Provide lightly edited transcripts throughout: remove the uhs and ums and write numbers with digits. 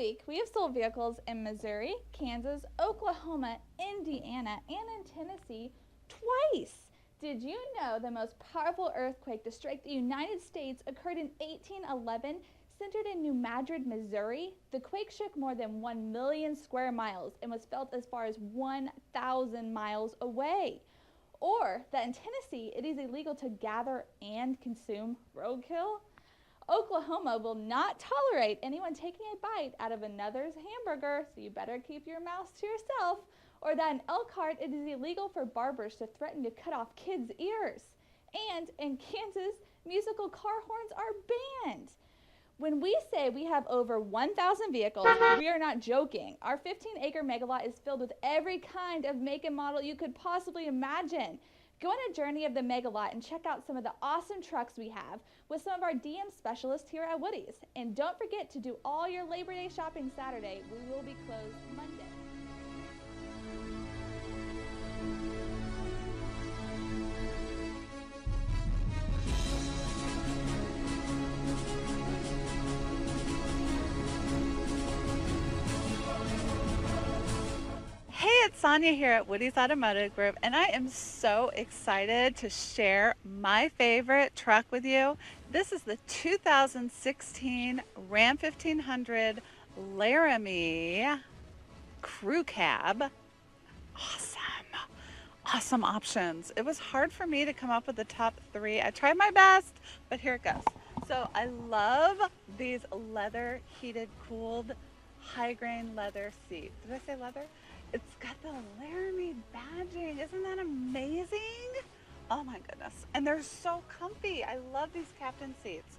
week, we have sold vehicles in Missouri, Kansas, Oklahoma, Indiana, and in Tennessee twice. Did you know the most powerful earthquake to strike the United States occurred in 1811, centered in Madrid, Missouri? The quake shook more than 1 million square miles and was felt as far as 1,000 miles away. Or that in Tennessee, it is illegal to gather and consume roadkill. Oklahoma will not tolerate anyone taking a bite out of another's hamburger, so you better keep your mouth to yourself. Or that in Elkhart, it is illegal for barbers to threaten to cut off kids' ears. And in Kansas, musical car horns are banned. When we say we have over 1,000 vehicles, we are not joking. Our 15-acre Mega Lot is filled with every kind of make and model you could possibly imagine. Go on a journey of the Mega Lot and check out some of the awesome trucks we have with some of our DM specialists here at Woody's. And don't forget to do all your Labor Day shopping Saturday. We will be closed Monday. Hey, it's Sonia here at Woody's Automotive Group, and I am so excited to share my favorite truck with you. This is the 2016 Ram 1500 Laramie Crew Cab. Awesome options. It was hard for me to come up with the top three. I tried my best, but here it goes. So I love these leather heated cooled high grain leather seats. Did I say leather? It's got the Laramie badging. Isn't that amazing? Oh my goodness. And they're so comfy. I love these captain seats.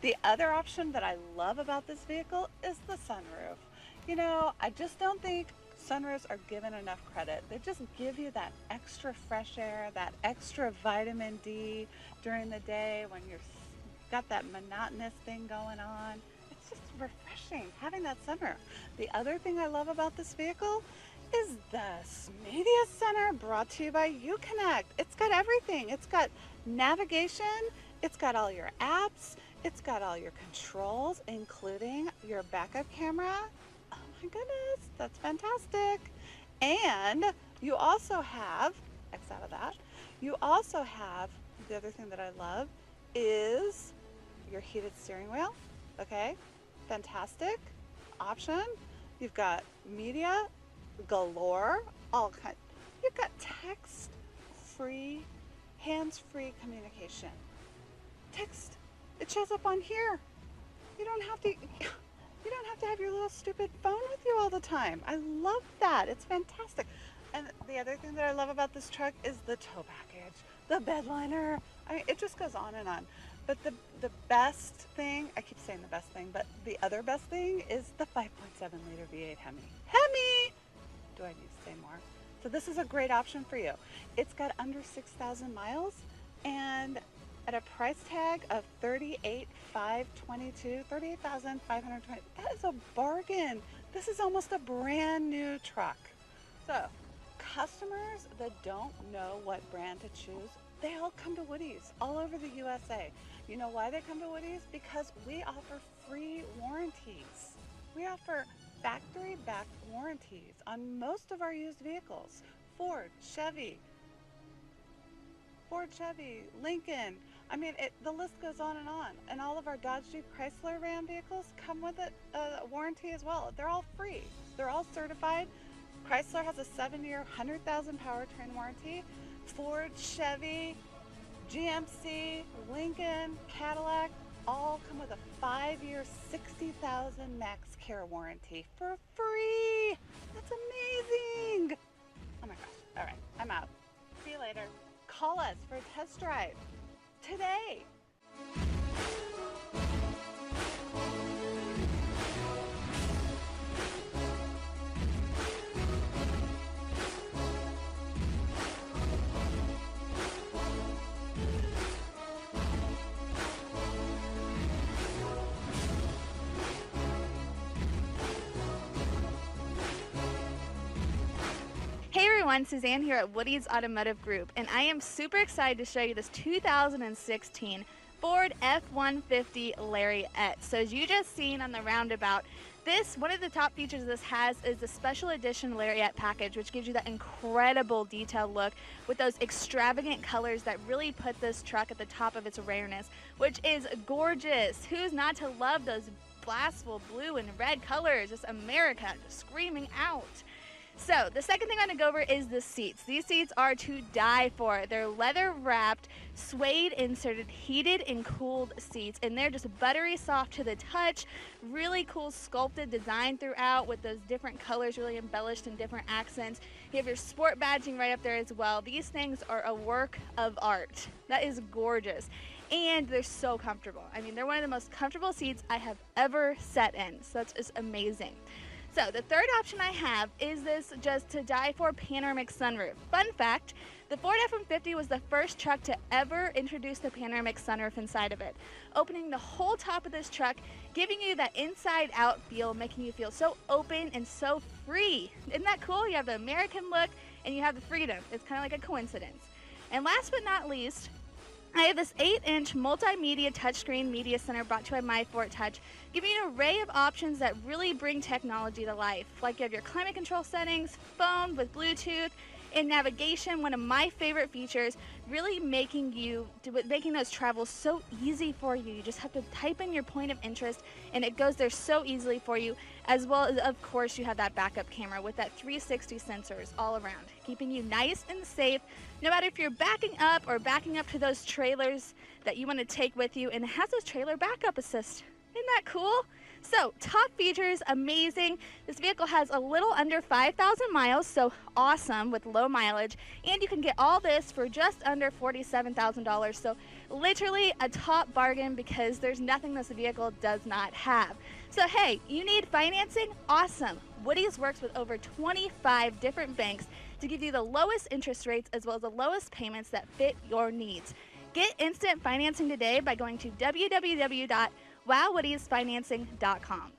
The other option that I love about this vehicle is the sunroof. You know, I just don't think sunroofs are given enough credit. They just give you that extra fresh air, that extra vitamin D during the day when you've got that monotonous thing going on. It's just refreshing having that sunroof. The other thing I love about this vehicle is the media center, brought to you by Uconnect. It's got everything. It's got navigation, it's got all your apps, it's got all your controls, including your backup camera. Oh my goodness, that's fantastic. And you also have, X out of that, you also have, the other thing that I love is your heated steering wheel. Okay, fantastic option. You've got media galore, all kinds. You've got text-free, hands-free communication. Text, it shows up on here. You don't have to have your little stupid phone with you all the time. I love that. It's fantastic. And the other thing that I love about this truck is the tow package, the bed liner. I mean, it just goes on and on. But the best thing, I keep saying the best thing, but the other best thing is the 5.7 liter V8 Hemi. Do I need to say more? So this is a great option for you. It's got under 6,000 miles and at a price tag of $38,522, $38,520. That is a bargain. This is almost a brand new truck. So customers that don't know what brand to choose, they all come to Woody's all over the USA. You know why they come to Woody's? Because we offer free warranties. We offer factory-backed warranties on most of our used vehicles. Ford, Chevy, Lincoln. I mean, the list goes on. And all of our Dodge, Jeep, Chrysler, Ram vehicles come with a warranty as well. They're all free. They're all certified. Chrysler has a 7-year, 100,000 powertrain warranty. Ford, Chevy, GMC, Lincoln, Cadillac, all come with a 5-year, 60,000 max care warranty for free. That's amazing. Oh my gosh. All right, I'm out. See you later. Call us for a test drive today. Hey everyone, Suzanne here at Woody's Automotive Group, and I am super excited to show you this 2016 Ford F-150 Lariat. So as you just seen on the roundabout, one of the top features this has is the special edition Lariat package, which gives you that incredible detailed look with those extravagant colors that really put this truck at the top of its rareness, which is gorgeous. Who's not to love those blastful blue and red colors? Just America just screaming out. So the second thing I'm going to go over is the seats. These seats are to die for. They're leather wrapped, suede inserted, heated and cooled seats, and they're just buttery soft to the touch. Really cool sculpted design throughout with those different colors really embellished in different accents. You have your sport badging right up there as well. These things are a work of art. That is gorgeous. And they're so comfortable. I mean, they're one of the most comfortable seats I have ever sat in. So that's just amazing. So the third option I have is this just to die for panoramic sunroof. Fun fact, the Ford F-150 was the first truck to ever introduce the panoramic sunroof inside of it, opening the whole top of this truck, giving you that inside out feel, making you feel so open and so free. Isn't that cool? You have the American look and you have the freedom. It's kind of like a coincidence. And last but not least, I have this 8-inch multimedia touchscreen media center brought to you by MyFortTouch, giving you an array of options that really bring technology to life. Like you have your climate control settings, phone with Bluetooth, and navigation, one of my favorite features, really making those travels so easy for you. You just have to type in your point of interest and it goes there so easily for you, as well as, of course, you have that backup camera with that 360 sensors all around, keeping you nice and safe, no matter if you're backing up to those trailers that you want to take with you, and it has those trailer backup assist. Isn't that cool? So, top features, amazing. This vehicle has a little under 5,000 miles, so awesome with low mileage. And you can get all this for just under $47,000. So, literally a top bargain because there's nothing this vehicle does not have. So, hey, you need financing? Awesome. Woody's works with over 25 different banks to give you the lowest interest rates as well as the lowest payments that fit your needs. Get instant financing today by going to www.wowwoodiesfinancing.com.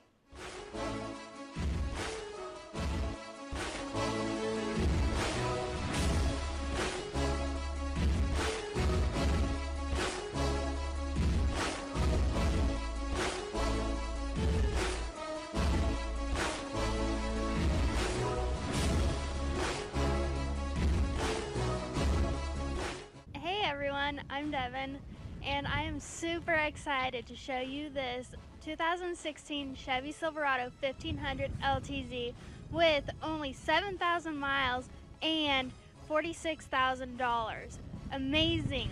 Hey everyone, I'm Devin, and I am super excited to show you this 2016 Chevy Silverado 1500 LTZ with only 7,000 miles and $46,000. Amazing!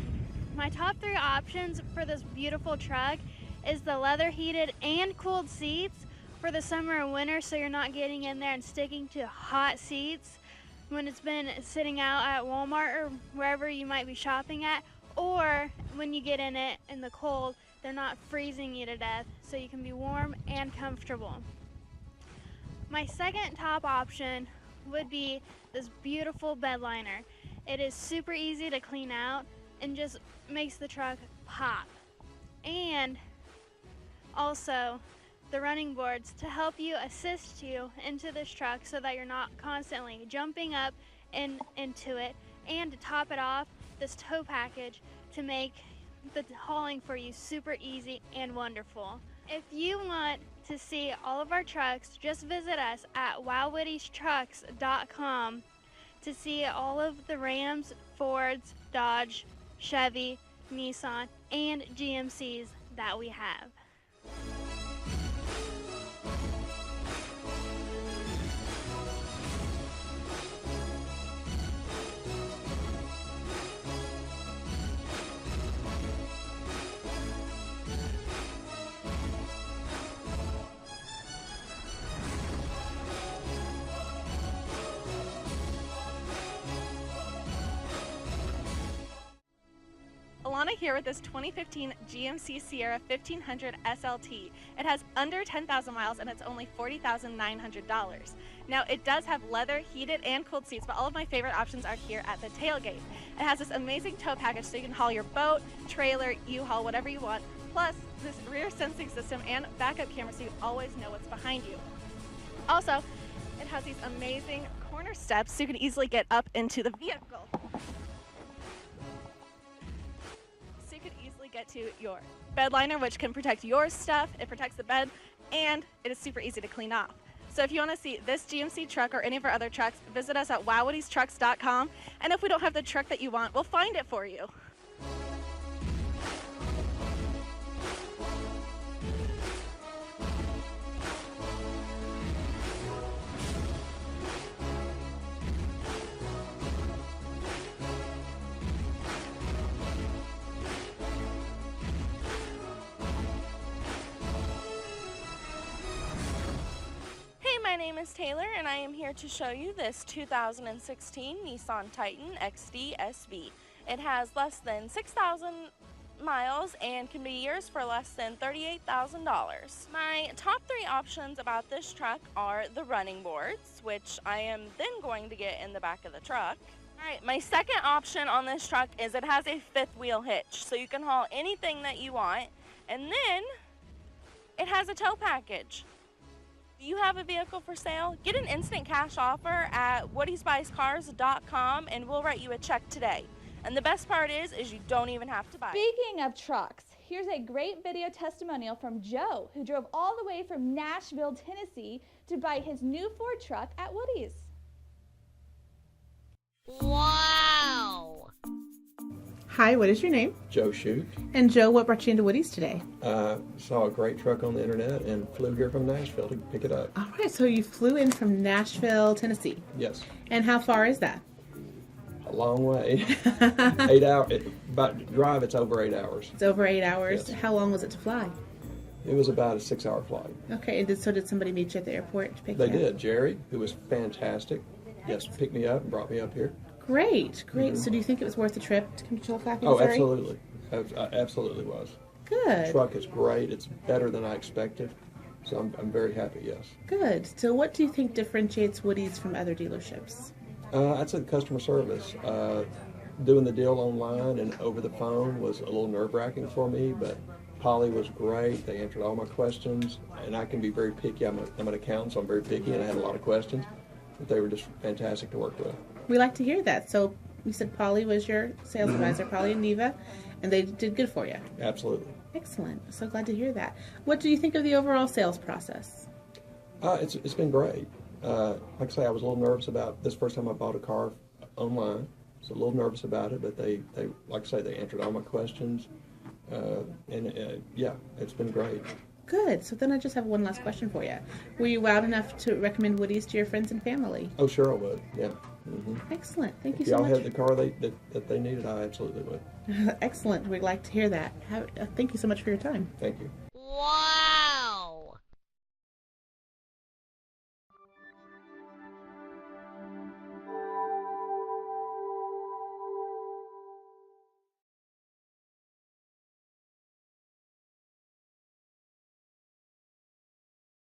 My top 3 options for this beautiful truck is the leather heated and cooled seats for the summer and winter, so you're not getting in there and sticking to hot seats when it's been sitting out at Walmart or wherever you might be shopping at, or when you get in it in the cold, they're not freezing you to death, so you can be warm and comfortable. My second top option would be this beautiful bed liner. It is super easy to clean out and just makes the truck pop. And also the running boards to help you assist you into this truck so that you're not constantly jumping up into it, and to top it off, this tow package to make the hauling for you super easy and wonderful. If you want to see all of our trucks, just visit us at wowwoodiestrucks.com to see all of the Rams, Fords, Dodge, Chevy, Nissan, and GMCs that we have. Alana here with this 2015 GMC Sierra 1500 SLT. It has under 10,000 miles and it's only $40,900. Now it does have leather, heated and cooled seats, but all of my favorite options are here at the tailgate. It has this amazing tow package so you can haul your boat, trailer, U-Haul, whatever you want, plus this rear sensing system and backup camera so you always know what's behind you. Also, it has these amazing corner steps so you can easily get up into the vehicle. Get get to your bed liner, which can protect your stuff. It protects the bed, and it is super easy to clean off. So if you want to see this GMC truck or any of our other trucks, visit us at wowwoodystrucks.com. And if we don't have the truck that you want, we'll find it for you. My name is Taylor, and I am here to show you this 2016 Nissan Titan XD SV. It has less than 6,000 miles and can be yours for less than $38,000. My top 3 options about this truck are the running boards, which I am then going to get in the back of the truck. Alright, my second option on this truck is it has a 5th wheel hitch, so you can haul anything that you want, and then it has a tow package. Do you have a vehicle for sale? Get an instant cash offer at woodysbuyscars.com and we'll write you a check today. And the best part is you don't even have to buy it. Speaking of trucks, here's a great video testimonial from Joe, who drove all the way from Nashville, Tennessee to buy his new Ford truck at Woody's. Wow! Hi, what is your name? Joe Shute. And Joe, what brought you into Woody's today? Saw a great truck on the internet and flew here from Nashville to pick it up. All right, so you flew in from Nashville, Tennessee. Yes. And how far is that? A long way. 8 hours. By drive, it's over 8 hours. It's over 8 hours. Yes. How long was it to fly? It was about a 6-hour flight. Okay, and so did somebody meet you at the airport to pick They you up? did. Jerry, who was fantastic, yes, picked me up and brought me up here. Great, great. Mm-hmm. So do you think it was worth the trip to come to Elkhart, Oh, Missouri? absolutely. Absolutely was. Good. The truck is great. It's better than I expected. So I'm very happy, yes. Good. So what do you think differentiates Woody's from other dealerships? I'd say the customer service. Doing the deal online and over the phone was a little nerve-wracking for me, but Polly was great. They answered all my questions, and I can be very picky. I'm an accountant, so I'm very picky, and I had a lot of questions, but they were just fantastic to work with. We like to hear that. So you said Polly was your sales advisor, Polly and Neva, and they did good for you. Absolutely. Excellent. So glad to hear that. What do you think of the overall sales process? It's been great. Like I say, I was a little nervous about this first time I bought a car online. So a little nervous about it, but they like I say, they answered all my questions, yeah, it's been great. Good. So then I just have one last question for you. Were you wowed enough to recommend Woody's to your friends and family? Oh, sure I would. Yeah. Mm-hmm. Excellent. Thank you If so y'all much. had the car that they needed, I absolutely would. Excellent. We'd like to hear that. Thank you so much for your time. Thank you.